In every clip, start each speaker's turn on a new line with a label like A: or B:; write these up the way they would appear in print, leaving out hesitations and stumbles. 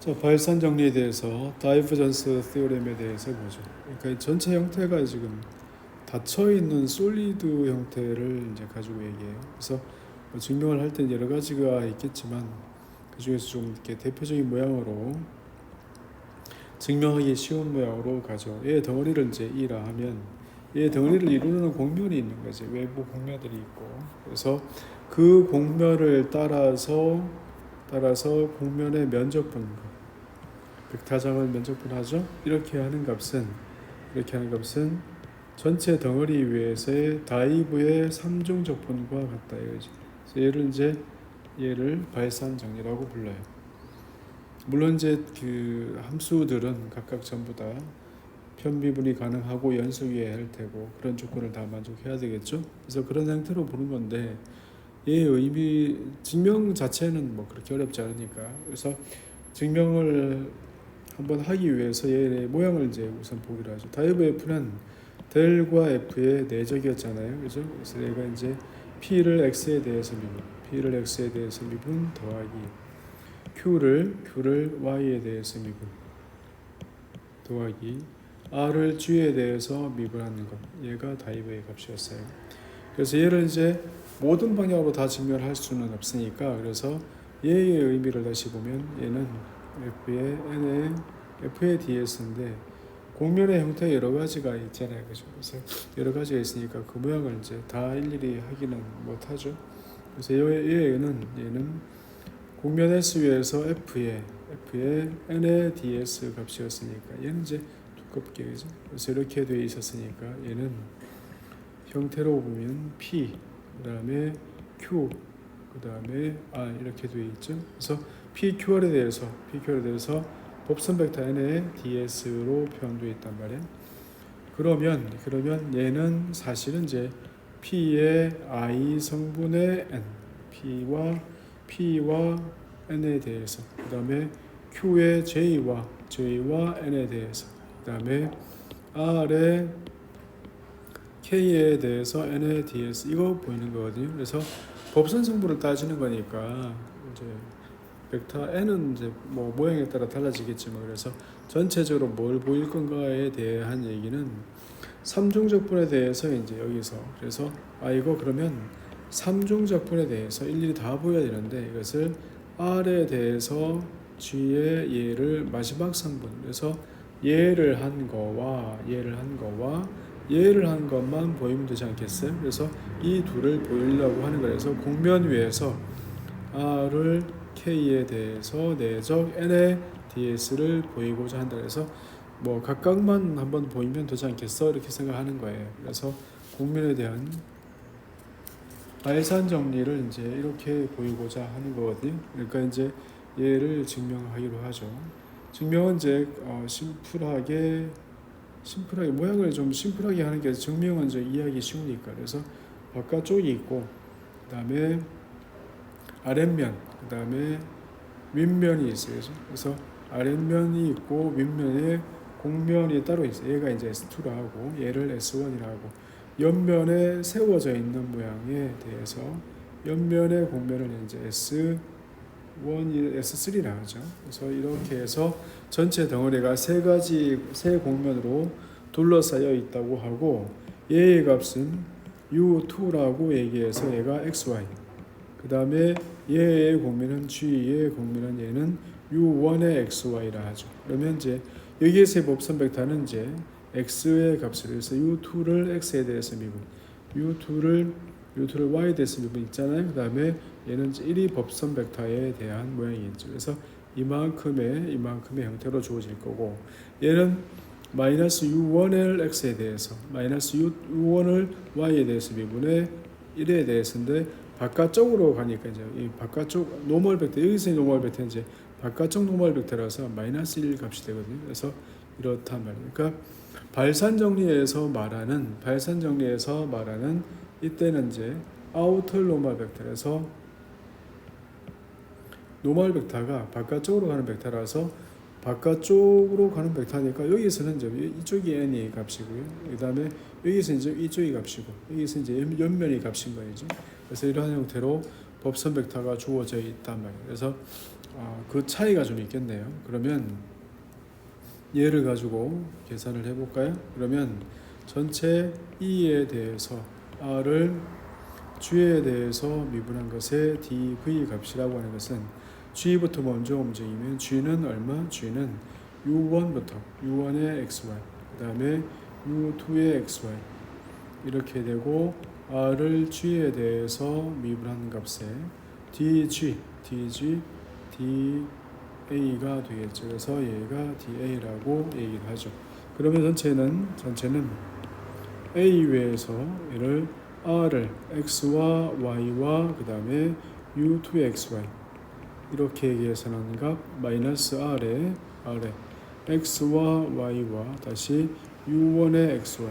A: 자, 발산 정리에 대해서 다이버전스 테오렘에 대해서 보죠. 그러니까 이 전체 형태가 지금 닫혀 있는 솔리드 형태를 이제 가지고 얘기해요. 그래서 뭐 증명을 할 때 여러 가지가 있겠지만 그 중에서 좀 이렇게 대표적인 모양으로 증명하기 쉬운 모양으로 가죠. 얘 덩어리를 이제 E라 하면 얘 덩어리를 이루는 공면이 있는 거지. 외부 공면들이 있고. 그래서 그 공면을 따라서 공면의 면적분과 벡터장을 면적분하죠. 이렇게 하는 값은 전체 덩어리 위에서의 다이브의 3중적분과 같다 이거지. 그래서 얘를 발산 정리라고 불러요. 물론 이제 그 함수들은 각각 전부 다 편미분이 가능하고 연속이어야 할 테고 그런 조건을 다 만족해야 되겠죠. 그래서 그런 형태로 보는 건데 얘의 의미 증명 자체는 뭐 그렇게 어렵지 않으니까 그래서 증명을 한번 하기 위해서 얘의 모양을 이제 우선 보기로 하죠. 다이브 F는 델과 F의 내적이었잖아요. 그죠? 그래서 얘가 이제 P를 X에 대해서 미분 더하기 Q를 Y에 대해서 미분 더하기 R을 G에 대해서 미분하는 것. 얘가 다이브의 값이었어요. 그래서 얘를 이제 모든 방향으로 다 증명할 수는 없으니까 그래서 얘의 의미를 다시 보면 얘는 F의 DS인데 공면의 형태 여러 가지가 있잖아요. 그죠? 그래서 여러 가지가 있으니까 그 모양을 이제 다 일일이 하기는 못하죠. 그래서 얘는 공면 S 위에서 F의 N의 DS 값이었으니까 얘는 이제 두껍게 그죠? 그래서 이렇게 되어 있었으니까 얘는 형태로 보면 P 그다음에 Q 그다음에 R 이렇게 되어 있죠. 그래서 PQR에 대해서 법선 벡터 N의 DS로 표현되어 있단 말이에요. 그러면 얘는 사실은 이제 P의 I 성분의 N P와 N에 대해서 그다음에 Q의 J와 N에 대해서 그다음에 R의 K에 대해서 N의 DS 이거 보이는 거거든요. 그래서 법선 성분을 따지는 거니까 이제 벡터 N은 이제 뭐 모양에 따라 달라지겠지만 그래서 전체적으로 뭘 보일 건가에 대한 얘기는 삼중적분에 대해서 이제 여기서 그래서 이거 그러면 삼중적분에 대해서 일일이 다 보여야 되는데 이것을 R에 대해서 G의 얘를 마지막 성분 그래서 얘를 한 것만 보이면 되지 않겠어요? 그래서 이 둘을 보이려고 하는 거라서 공면 위에서 R을 K에 대해서 내적 N의 DS를 보이고자 한다. 그래서 뭐 각각만 한번 보이면 되지 않겠어? 이렇게 생각하는 거예요. 그래서 공면에 대한 발산 정리를 이제 이렇게 보이고자 하는 거거든요. 그러니까 이제 얘를 증명하기로 하죠. 증명은 이제 심플하게 모양을 좀 심플하게 하는 게 증명은 이제 이해하기 쉬우니까 그래서 바깥쪽이 있고 그다음에 아랫면 그다음에 윗면이 있어요. 그래서 아랫면이 있고 윗면에 공면이 따로 있어요. 얘가 이제 S2라 하고 얘를 S1이라 하고 옆면에 세워져 있는 모양에 대해서 옆면의 공면을 이제 S3라 하죠. 그래서 이렇게 해서 전체 덩어리가 세 공면으로 둘러싸여 있다고 하고 얘의 값은 U2라고 얘기해서 얘가 XY 그 다음에 얘의 공면은 G의 공면은 얘는 U1의 XY라 하죠. 그러면 이제 여기에서의 법선 벡터는 이제 X의 값을 해서 U2를 X에 대해서 미분 U2를 Y에 대해서 미분 있잖아요. 그 다음에 얘는 1이 법선 벡터에 대한 모양이 있죠. 그래서 이만큼의 형태로 주어질 거고 얘는 마이너스 U1을 X에 대해서 마이너스 U1을 Y에 대해서 미분의 1에 대해서인데 바깥쪽으로 가니까 이제 이 바깥쪽 노멀 벡터 여기서 노멀 벡터 이제 바깥쪽 노멀 벡터라서 마이너스 1 값이 되거든요. 그래서 이렇단 말이에요. 그러니까 발산 정리에서 말하는 이때는 이제 아우터 노멀 벡터라서 노멀 벡터가 바깥쪽으로 가는 벡터라서 바깥쪽으로 가는 벡터니까 여기서는 이제 이쪽이 n이 값이고요. 그다음에 여기서 이제 이쪽이 값이고 여기서 이제 옆면이 값인 거죠. 그래서 이러한 형태로 법선 벡터가 주어져 있단 말이에요. 그래서 그 차이가 좀 있겠네요. 그러면 얘를 가지고 계산을 해볼까요? 그러면 전체 E에 대해서 R을 G에 대해서 미분한 것의 dV 값이라고 하는 것은 G부터 먼저 움직이면 G는 얼마? G는 U1부터 U1의 XY 그 다음에 U2의 XY 이렇게 되고 R을 G에 대해서 미분한 값에 DG DA가 되겠죠. 그래서 얘가 DA라고 얘기를 하죠. 그러면 전체는 A 외에서 얘를 R을 X와 Y와 그 다음에 U2의 XY 이렇게 계산하는 값 마이너스 R에 X와 Y와 다시 U1의 XY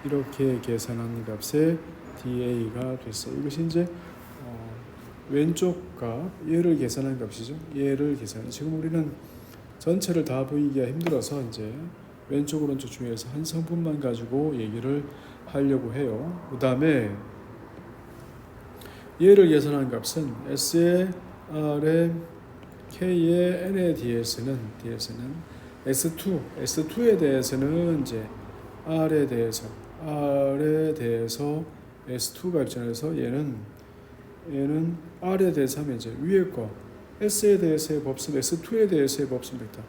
A: 이렇게 계산하는 값에 DA가 됐어요. 이것이 이제 왼쪽 값 얘를 계산한 값이죠. 얘를 계산. 지금 우리는 전체를 다 보이기가 힘들어서 이제 왼쪽 오른쪽 중에서 한 성분만 가지고 얘기를 하려고 해요. 그 다음에 얘를 계산한 값은 S의 R의 K의 N의 DS는 S2에 대해서는 이제 R에 대해서 S2가 입장에서 얘는 R에 대해서 하면 이제 위에 거 S에 대해서의 법선 S2에 대해서의 법선 벡터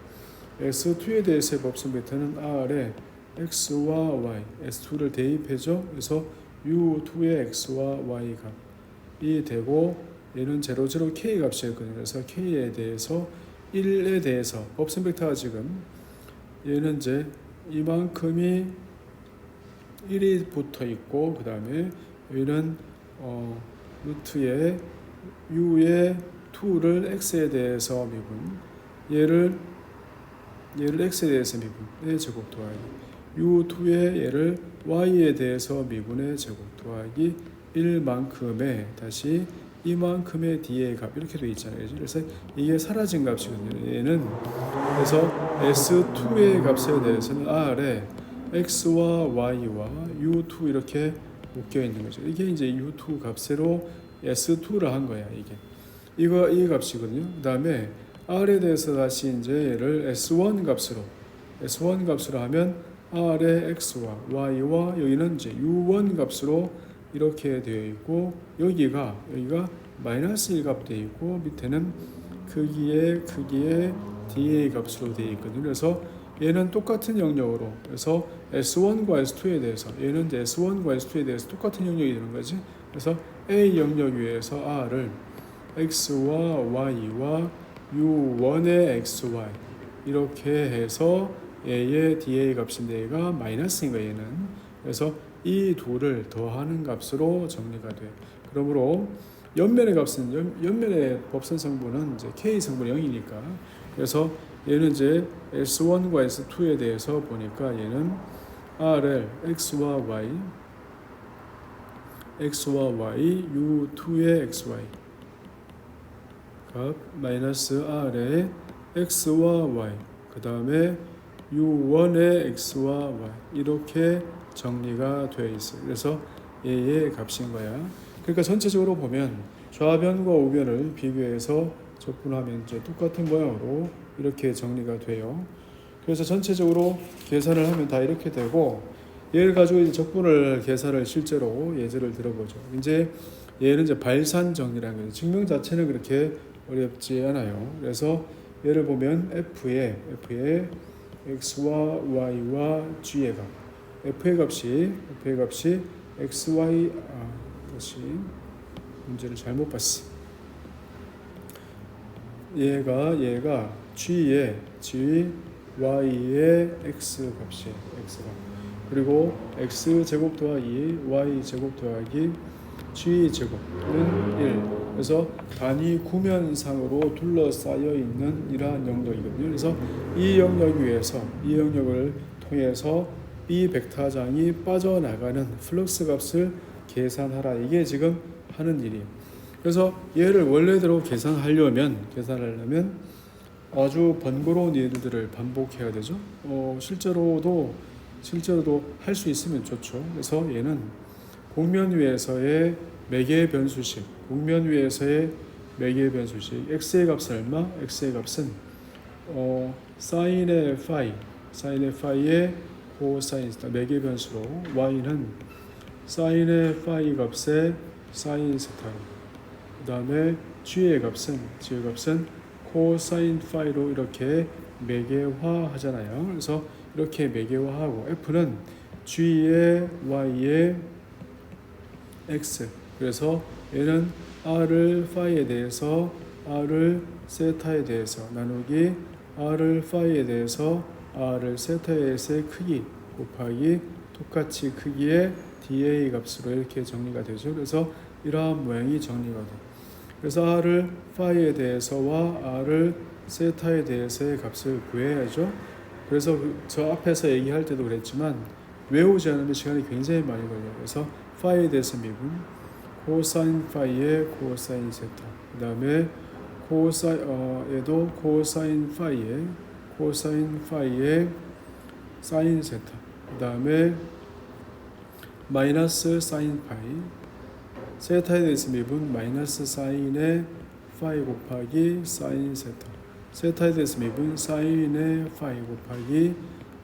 A: S2에 대해서의 법선 벡터는 R에 X와 Y S2를 대입해줘. 그래서 U2의 X와 Y 값이 되고 얘는 0, 0, K 값이었거든요. 그래서 K에 대해서 1에 대해서 법선 벡터가 지금 얘는 이제 이만큼이 1이 붙어 있고 그 다음에 여기는 루트에 U의 2를 X에 대해서 미분 얘를 X에 대해서 미분의 제곱 더하기 U2의 얘를 Y에 대해서 미분의 제곱 더하기 1만큼의 다시 이만큼의 D의 값 이렇게 되어 있잖아요. 그래서 이게 사라진 값이거든요. 얘는 그래서 S2의 값에 대해서는 R에 X와 Y와 U2 이렇게 묶여 있는 거죠. 이게 이제 U2 값으로 S2를 한 거야. 이 값이거든요. 그 다음에 R에 대해서 다시 이제 얘를 S1 값으로 하면 R의 X와 Y와 여기는 이제 U1 값으로 이렇게 되어 있고 여기가 마이너스 1값 되어 있고 밑에는 크기의 DA 값으로 되어 있거든요. 그래서 얘는 똑같은 영역으로 그래서 S1과 S2에 대해서 얘는 이제 S1과 S2에 대해서 똑같은 영역이 되는 거지. 그래서 A 영역 위에서 R을 X와 Y와 U1의 XY 이렇게 해서 얘의 DA 값인데 얘가 마이너스인 거예요. 얘는 그래서 이 둘을 더하는 값으로 정리가 돼. 그러므로 옆면의 값은 옆면의 법선 성분은 이제 K 성분 0이니까 그래서 얘는 이제 S1과 S2에 대해서 보니까 얘는 R을 X와 Y U2의 XY 값 마이너스 R의 X와 Y 그 다음에 U1의 X와 Y 이렇게 정리가 되어 있어요. 그래서 얘의 값인 거야. 그러니까 전체적으로 보면 좌변과 우변을 비교해서 적분하면 이제 똑같은 모양으로 이렇게 정리가 돼요. 그래서 전체적으로 계산을 하면 다 이렇게 되고 얘를 가지고 이제 적분을 계산을 실제로 예제를 들어보죠. 이제 얘는 이제 발산 정리라는 거죠. 증명 자체는 그렇게 어렵지 않아요. 그래서 얘를 보면 F의 X와 Y와 G의 값 F의 값이 XY 다시 문제를 잘못 봤어. 얘가 G의 Y의 X 값이에요. X가 그리고 X 제곱 더하기 Y 제곱 더하기 G 제곱은 1. 그래서 단위 구면상으로 둘러싸여 있는 이러한 영역이거든요. 그래서 이 영역 위에서 이 영역을 통해서 B 벡터장이 빠져나가는 플럭스 값을 계산하라. 이게 지금 하는 일이에요. 그래서 얘를 원래대로 계산하려면 아주 번거로운 일들을 반복해야 되죠. 실제로도 할 수 있으면 좋죠. 그래서 얘는 곡면 위에서의 매개 변수식, 곡면 위에서의 매개의 변수식. x의 값은 얼마? x의 값은 사인의 파이의 코사인 세타 매개의 변수로 y는 사인의 파이 값의 사인 세타로 그 다음에 g의 값은 코사인 파이로 이렇게 매개화 하잖아요. 그래서 이렇게 매개화하고 f는 g의 y의 x 그래서 얘는 r을 파이에 대해서 r을 세타에 대해서 나누기 r을 파이에 대해서 r을 세타에서의 크기 곱하기 똑같이 크기의 dA 값으로 이렇게 정리가 되죠. 그래서 이러한 모양이 정리가 돼요. 그래서 r을 파이에 대해서와 r을 세타에 대해서의 값을 구해야죠. 그래서 저 앞에서 얘기할 때도 그랬지만 외우지 않으면 시간이 굉장히 많이 걸려요. 그래서 파이에 대해서 미분 코사인 파이의 코사인 세타 그 다음에 얘도 코사인 파이의 사인 세타 그 다음에 마이너스 사인 파이 세타에 대해서 미분 마이너스 사인의 파이 곱하기 사인 세타 세타에 대해서 미분 사인의 파이 곱하기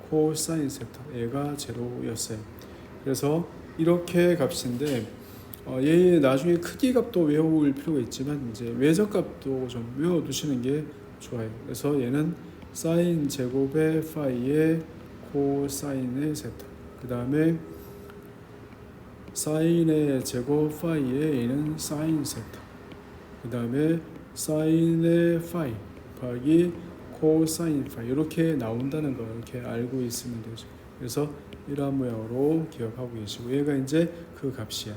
A: 코사인 세타 얘가 제로였어요. 그래서 이렇게 값인데 얘 나중에 크기 값도 외울 필요가 있지만 이제 외적 값도 좀 외워두시는 게 좋아요. 그래서 얘는 사인 제곱의 파이의 코사인의 세타 그 다음에 사인의 제곱 파이의 얘는 사인 세타 그 다음에 사인의 파이 곱하기 코사인 파이 이렇게 나온다는 거 이렇게 알고 있으면 되죠. 그래서 이러한 모양으로 기억하고 계시고 얘가 이제 그 값이야.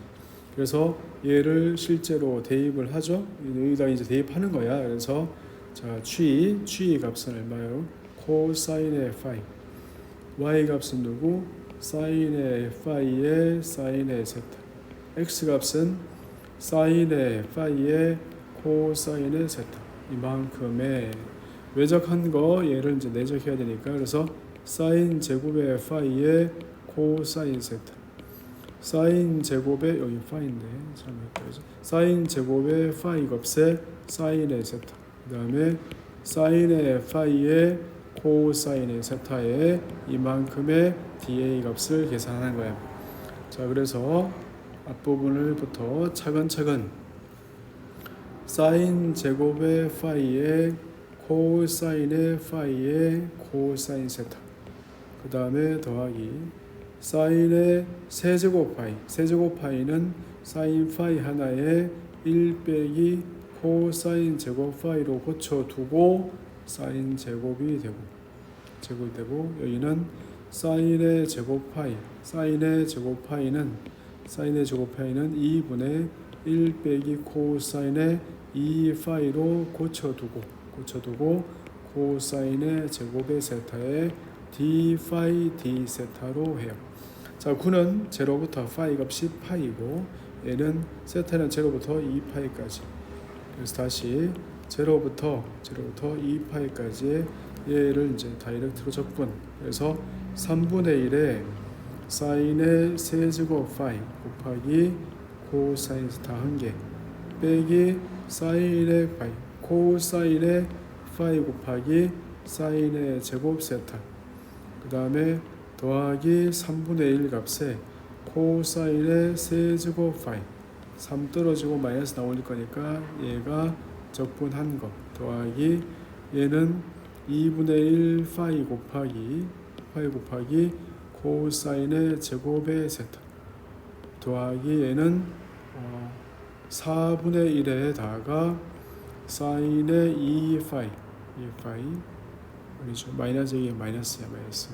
A: 그래서 얘를 실제로 대입을 하죠. 여기다 이제 대입하는 거야. 그래서 자 g 값은 얼마요? 코사인의 파이 y 값은 누구? 사인의 파이의 사인의 세타 x 값은 사인의 파이의 코사인의 세타 이만큼의 외적한 거 얘를 이제 내적해야 되니까 그래서 사인 제곱의 파이의 코사인 세타 사인 제곱의 여기 파인데 사인 제곱의 파이 값의 사인의 세타 그 다음에 사인의 파이의 코사인의 세타의 이만큼의 dA 값을 계산하는 거야. 자 그래서 앞부분을부터 차근차근 사인 제곱의 파이의 코사인의 파이의 코사인 세타 그 다음에 더하기 사인의 세제곱 파이는 사인 파이 하나에 1 빼기 코사인 제곱 파이로 고쳐두고 사인 제곱이 되고 여기는 사인의 제곱 파이는 2분의 1 빼기 코사인의 2 파이로 고쳐두고 코사인의 제곱의 세타에 d 파이 d 세타로 해요. 자 9는 제로부터 파이 값이 파이고 얘는 세타는 제로부터 2파이까지 그래서 다시 제로부터 2파이까지의 얘를 이제 다이렉트로 적분 그래서 3분의 1에 사인의 세제곱 파이 곱하기 코사인 세타 1개 빼기 사인의 파이 코사인의 파이 곱하기 사인의 제곱 세타 그 다음에 더하기 3분의 1 값에 코사인의 세제곱 파이 3 떨어지고 마이너스 나올 거니까 얘가 적분한 거 더하기 얘는 2분의 1 파이 곱하기 코사인의 제곱의 세타 더하기 얘는 4분의 1에다가 사인의 2 파이 그렇죠. 마이너스 이게 마이너스야 마이너스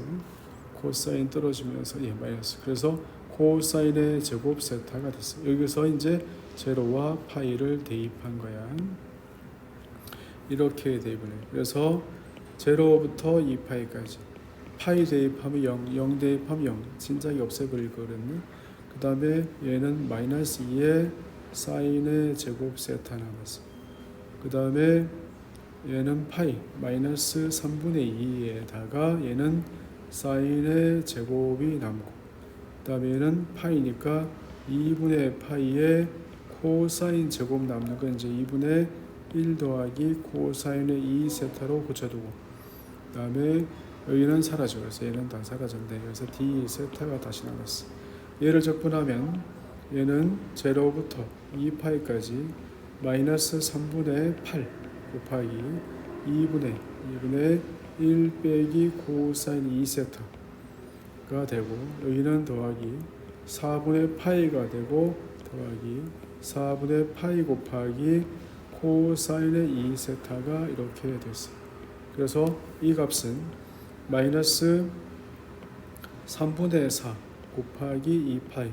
A: 코사인 떨어지면서 마이너스 그래서 코사인의 제곱 세타가 됐어요. 여기서 이제 제로와 파이를 대입한 거야. 이렇게 대입을 해요. 그래서 제로부터 2파이까지 파이 대입하면 0 대입하면 0 진작에 없애버릴 거거든요. 그 다음에 얘는 마이너스 2에 사인의 제곱 세타 남았어. 그 다음에 얘는 파이 마이너스 3분의 2에다가 얘는 사인의 제곱이 남고 그 다음에 얘는 파이니까 2분의 파이에 코사인 제곱 남는 건 이제 2분의 1 더하기 코사인의 2 세타로 고쳐두고 그 다음에 여기는 사라져. 그래서 얘는 다 사라졌네. 그래서 D 세타가 다시 남았어. 얘를 적분하면 얘는 0부터 2파이까지 마이너스 3분의 8 곱하기 2분의 1 빼기 코사인 2 세타가 되고 여기는 더하기 4분의 파이가 되고 더하기 4분의 파이 곱하기 코사인의 2 세타가 이렇게 됐어요. 그래서 이 값은 마이너스 3분의 4 곱하기 2파이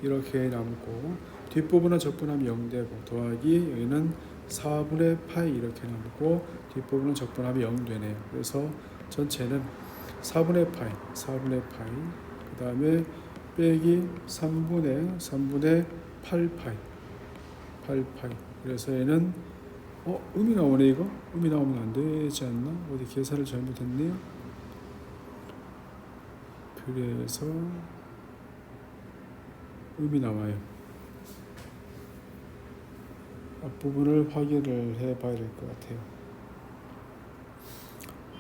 A: 이렇게 남고 뒷부분은 적분하면 0 되고 더하기 여기는 4분의 파이 이렇게 남고 뒷부분은 적분하면 0 되네요. 그래서 전체는 4분의 파이 그 다음에 빼기 3분의 8파이 그래서 얘는 음이 나오네. 이거 음이 나오면 안 되지 않나? 어디 계산을 잘못했네요. 그래서 음이 나와요. 앞부분을 확인을 해봐야 될 것 같아요.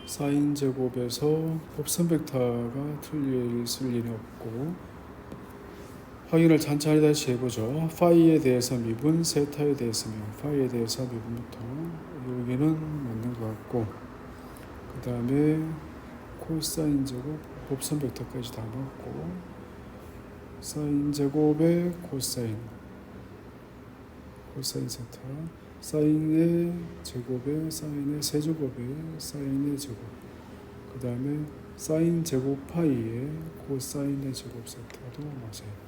A: 사인 제곱에서 곱선 벡터가 틀려 있을 일이 없고 확인을 천천히 다시 해보죠. 파이에 대해서 미분, 세타에 대해서 미분, 파이에 대해서 미분부터 여기는 맞는 것 같고 그 다음에 코사인 제곱, 곱선 벡터까지 다 넣고 사인 제곱에 코사인 세타, 사인의 제곱에 사인의 세제곱에 사인의 제곱, 그 다음에 사인 제곱 파이에 코사인의 제곱 세타도 맞아요.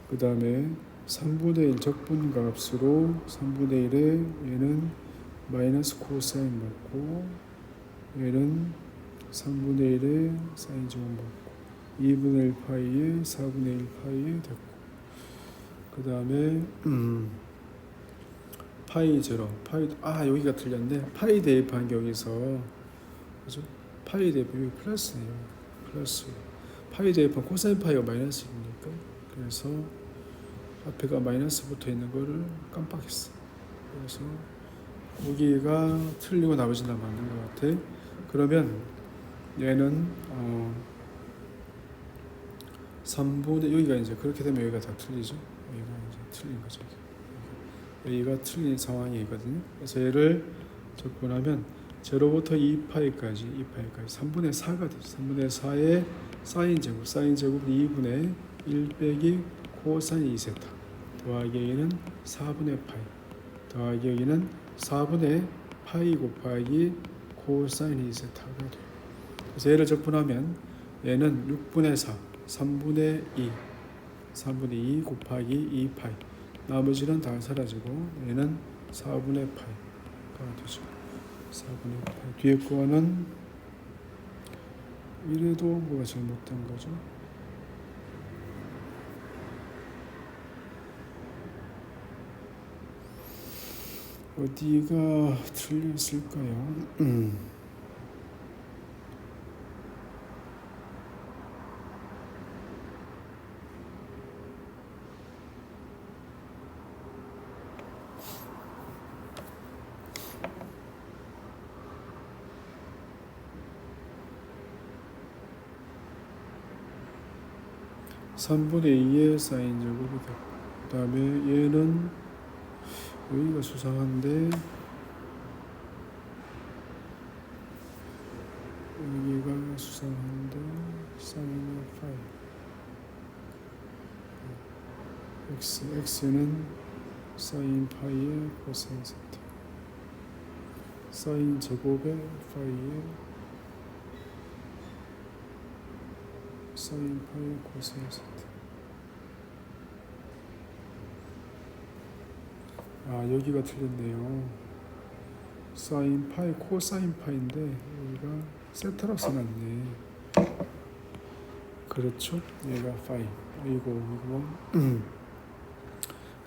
A: 그 다음에 3분의 1 적분 값으로 3분의 1에 얘는 마이너스 코사인 맞고 얘는 3분의 1에 사인 제곱 맞고 2분의 1 파이에 4분의 1 파이에 됐고 그 다음에 파이 제로 여기가 틀렸네. 파이 대입한 게 여기서 그죠? 파이 대입 여기 플러스네요. 플러스 파이 대입한 코사인 파이가 마이너스입니까? 그래서 앞에가 마이너스 붙어 있는 거를 깜빡했어. 그래서 여기가 틀리고 나머지는 다 맞는 것 같아. 그러면 얘는 3분의 여기가 이제 그렇게 되면 여기가 다 틀리죠. 여기가 이제 틀린 거죠. 여기가 틀린 상황이거든요. 그래서 얘를 적분하면 0부터 2파이까지 3분의 4가 되죠. 3분의 4의 사인 제곱 2분의 1 빼기 코사인 2세타 더하기 여기는 4분의 파이 더하기 여기는 4분의 파이 곱하기 코사인 2세타가 돼요. 그래서 얘를 적분하면 얘는 6분의 4 3분의 2 곱하기 2파이 나머지는 다 사라지고 얘는 4분의 파이가 되죠. 4분의 파이 뒤에 거는 이래도 뭐가 잘못된 거죠? 어디가 틀렸을까요? 3분의 2의 사인 제곱이 되고 그 다음에 얘는 여기가 수상한데 사인의 파이 x는 사인 파이의 코사인 세타 사인 제곱의 파이의 사인 파이 코사인 세타 여기가 틀렸네요. 사인 파이 코사인 파인데 여기가 세타라고 써놨네. 그렇죠? 얘가 파이. 이거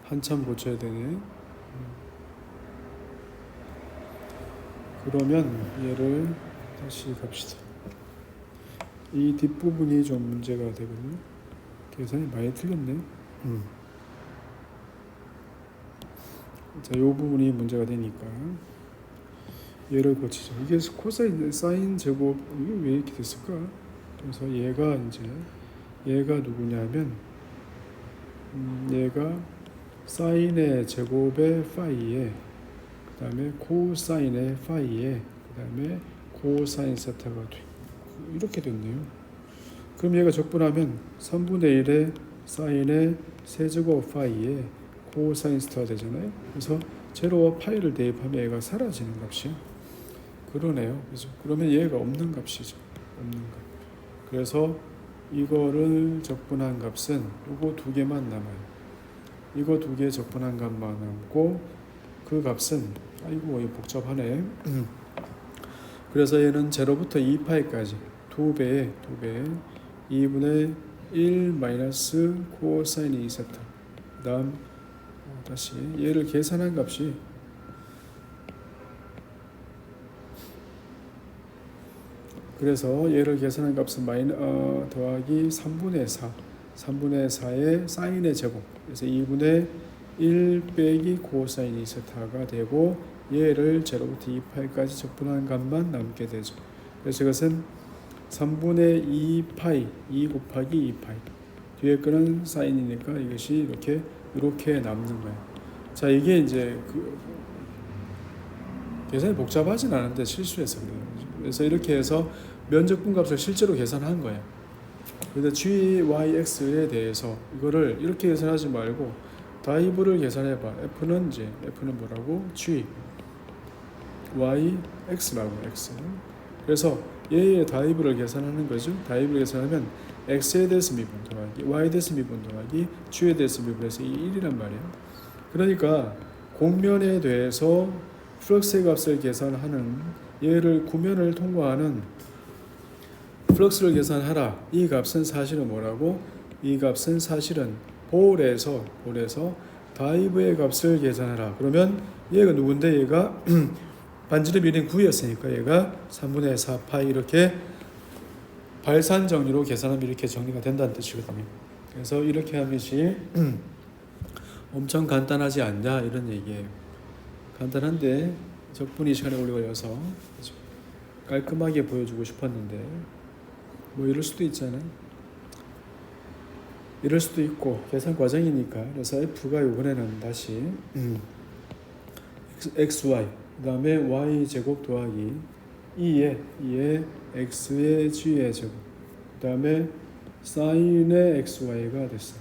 A: 한참 고쳐야 되네. 그러면 얘를 다시 갑시다. 이 뒷부분이 좀 문제가 되거든요. 계산이 많이 틀렸네. 자, 요 부분이 문제가 되니까 얘를 고치죠. 이게 코사인 사인 제곱 이게 왜 이렇게 됐을까? 그래서 얘가 누구냐면 얘가 사인의 제곱의 파이에 그다음에 코사인의 파이에 그다음에 코사인 세타가 이렇게 됐네요. 그럼 얘가 적분하면 3분의 1의 사인의 세제곱 파이에 코사인 세타가 되잖아요. 그래서 제로와 파이를 대입하면 얘가 사라지는 값이요. 그러네요. 그래서 그러면 얘가 없는 값이죠. 없는 값. 그래서 이거를 적분한 값은 이거 두 개만 남아요. 이거 두 개 적분한 값만 남고 그 값은 아이고 이거 복잡하네. 그래서 얘는 0부터 2파이까지 2배에 2분의 1 마이너스 코사인 2세타. 그 다음 다시 얘를 계산한 값이 그래서 얘를 계산한 값은 더하기 3분의 4의 사인의 제곱. 그래서 2분의 1 빼기 코사인 2세타가 되고 얘를 0부터 2파이까지 적분한 값만 남게 되죠. 그래서 이것은 3분의 2파이 2 곱하기 2파이 뒤에 거는 사인이니까 이것이 이렇게 남는 거예요. 자, 이게 이제 계산이 복잡하진 않은데 실수해서 그래요. 그래서 이렇게 해서 면적분 값을 실제로 계산한 거예요. 그런데 GYX에 대해서 이거를 이렇게 계산하지 말고 다이브를 계산해봐. F는 뭐라고? GYX라고 X. 그래서 얘의 다이브를 계산하는 거죠. 다이브를 계산하면 X에 대해서 미분 더하기 Y에 대해서 미분 더하기 G에 대해서 미분해서 이 1이란 말이에요. 그러니까 공면에 대해서 플럭스의 값을 계산하는 얘를 구면을 통과하는 플럭스를 계산하라. 이 값은 사실은 뭐라고? 이 값은 사실은 볼에서 다이브의 값을 계산하라. 그러면 얘가 누군데? 얘가 반지름 1인 9였으니까 얘가 3분의 4파이 이렇게 발산 정리로 계산하면 이렇게 정리가 된다는 뜻이거든요. 그래서 이렇게 하는 것이 엄청 간단하지 않냐 이런 얘기예요. 간단한데 적분이 시간이 오래 걸려서 깔끔하게 보여주고 싶었는데 뭐 이럴 수도 있잖아요. 이럴 수도 있고 계산 과정이니까. 그래서 F가 이번에는 다시 XY 그 다음에 Y 제곱 더하기 2의 X의 G의 제곱 그 다음에 사인의 XY가 됐어.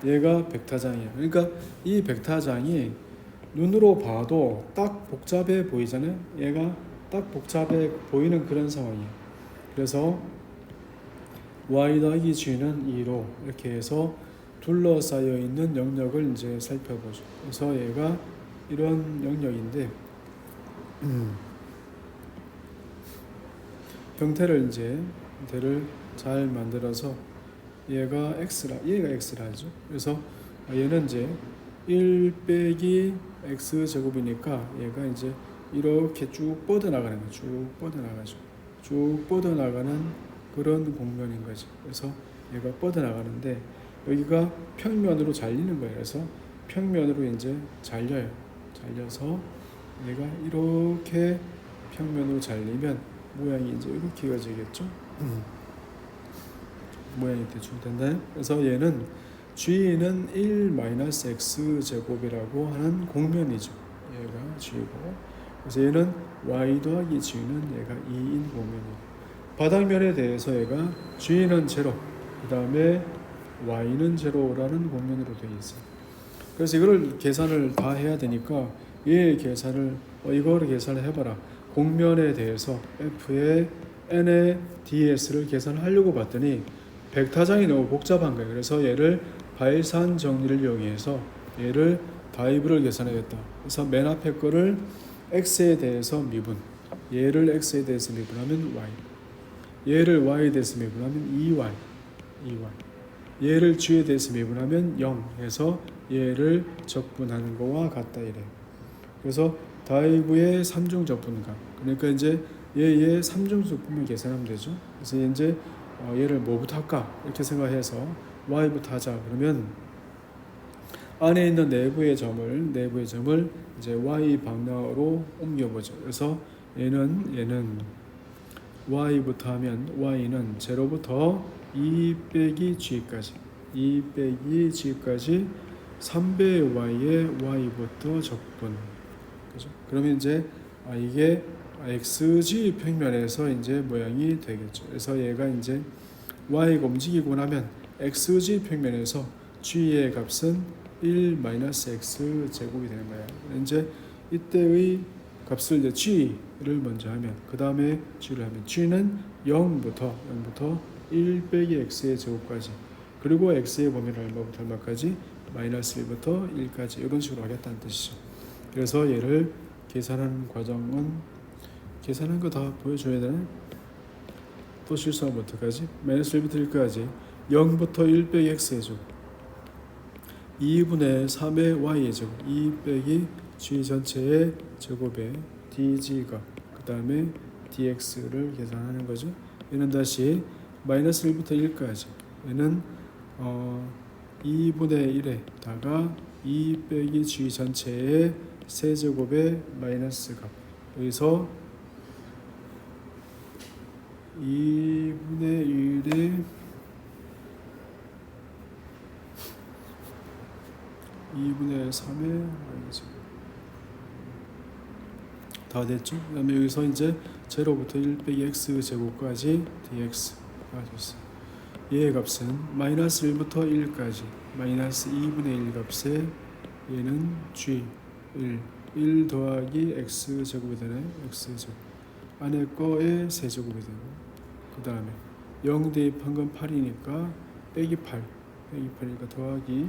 A: 얘가 벡터장이에요. 그러니까 이 벡터장이 눈으로 봐도 딱 복잡해 보이잖아요. 얘가 딱 복잡해 보이는 그런 상황이에요. 그래서 y 더하기 g는 2로 이렇게 해서 둘러싸여 있는 영역을 이제 살펴보죠. 그래서 얘가 이런 영역인데 형태를 잘 만들어서 얘가 x라죠. 그래서 얘는 이제 1 빼기 x 제곱이니까 얘가 이제 이렇게 쭉 뻗어나가는 거죠. 쭉 뻗어나가는 그런 공면인 거죠. 그래서 얘가 뻗어나가는데 여기가 평면으로 잘리는 거예요. 그래서 평면으로 이제 잘려서 얘가 이렇게 평면으로 잘리면 모양이 이제 이렇게 이어지겠죠. 모양이 대충 됐나요? 그래서 얘는 G는 1-x 제곱이라고 하는 공면이죠. 얘가 G고 그래서 얘는 y 더하기 G는 얘가 2인 공면이고 바닥면에 대해서 얘가 G는 0 그 다음에 Y는 0라는 공면으로 되어 있어요. 그래서 이거를 계산을 다 해야 되니까 얘의 계산을 이거를 계산을 해봐라. 공면에 대해서 F의 N의 DS를 계산하려고 봤더니 벡터장이 너무 복잡한 거예요. 그래서 얘를 발산 정리를 이용해서 얘를 다이브를 계산하겠다. 그래서 맨 앞에 거를 X에 대해서 미분, 얘를 X에 대해서 미분하면 Y, 얘를 Y에 대해서 미분하면 2Y, 얘를 G에 대해서 미분하면 0 해서 얘를 적분하는 거와 같다 이래요. 그래서 다이브의 3중 적분값, 그러니까 이제 얘의 3중 적분을 계산하면 되죠. 그래서 이제 얘를 뭐부터 할까 이렇게 생각해서 Y부터 하자. 그러면 안에 있는 내부의 점을 이제 y 방향으로 옮겨보죠. 그래서 얘는 y부터 하면 y는 0부터 2 빼기 g까지 3배의 y에 y부터 적분. 그죠? 그러면 이제 이게 xg 평면에서 이제 모양이 되겠죠. 그래서 얘가 이제 y가 움직이고 나면 xg 평면에서 g의 값은 1 x 제곱이 되는 거예요. 이제 이때의 값을 이제 g를 먼저 하면 그 다음에 g를 하면 g는 0부터 1 빼기 x의 제곱까지 그리고 x의 범위는 얼마부터 얼마까지 마이너스 1부터 1까지 이런 식으로 하겠다는 뜻이죠. 그래서 얘를 계산하는 과정은 계산한 거 다 보여줘야 되나? 또 실수하면 어떡하지? 마이너스 1부터 1까지 0부터 1 빼기 x의 제곱 2분의 3의 y의 제곱 2 빼기 g 전체의 제곱에 dg가 그 다음에 dx를 계산하는 거죠. 얘는 다시 마이너스 1부터 1까지 얘는 2분의 1에다가 2 빼기 g 전체의 세제곱의 마이너스 값 여기서 2분의 1에 2분의 3의 마이너스 다 됐죠? 그 다음에 여기서 이제 0부터 1 빼기 x 제곱까지 dx가 됐어요. 얘의 값은 마이너스 1부터 1까지 마이너스 2분의 1 값에 얘는 g 1 더하기 x 제곱이 되네. x 제곱 안에 거에 세제곱이 되고 그 다음에 0 대입한 건 8이니까 빼기 8이니까 더하기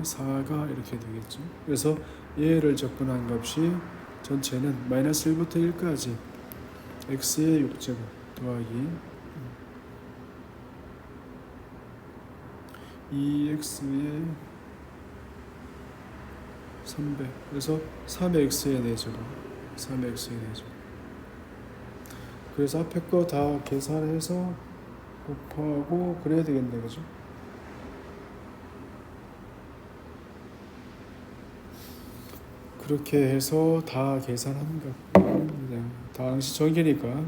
A: 4가 이렇게 되겠죠. 그래서 얘를 적분한 값이 전체는 마이너스 1부터 1까지 x의 6제곱 더하기 2x의 3배 그래서 3x의 4제곱 그래서 앞에 거 다 계산해서 곱하고 그래야 되겠네. 그죠? 그렇게 해서 다 계산한 것 그냥 당시 정기니까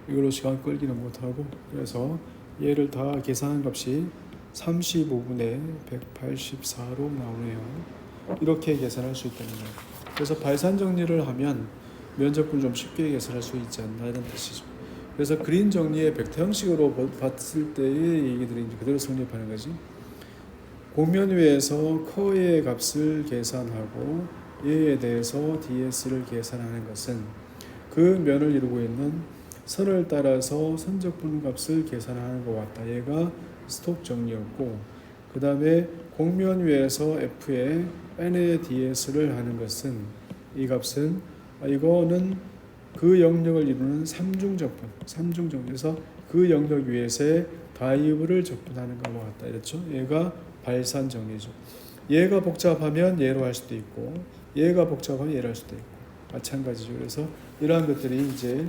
A: 이걸로 시간 끌기는 못하고 그래서 얘를 다 계산한 값이 35분의 184로 나오네요. 이렇게 계산할 수 있다는 거예요. 그래서 발산 정리를 하면 면적분을 좀 쉽게 계산할 수 있지 않나 이런 뜻이죠. 그래서 그린 정리의 벡터 형식으로 봤을 때의 얘기들이 이제 그대로 성립하는 거지. 곡면 위에서 커의 값을 계산하고 얘에 대해서 ds를 계산하는 것은 그 면을 이루고 있는 선을 따라서 선적분 값을 계산하는 것 같다. 얘가 스톡 정리였고 그 다음에 곡면 위에서 f에 n의 ds를 하는 것은 이 값은 이거는 그 영역을 이루는 삼중적분에서 그 영역 위에서의 다이브를 적분하는 것과 같다. 이렇죠. 얘가 발산 정리죠. 얘가 복잡하면 얘로 할 수도 있고 얘가 복잡하면 얘로 할 수도 있고 마찬가지죠. 그래서 이러한 것들이 이제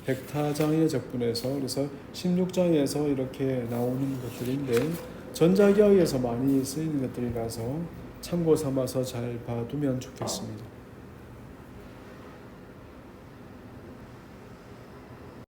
A: 104장의 적분에서 그래서 16장에서 이렇게 나오는 것들인데 전자기하학에서 많이 쓰이는 것들이라서 참고 삼아서 잘 봐두면 좋겠습니다.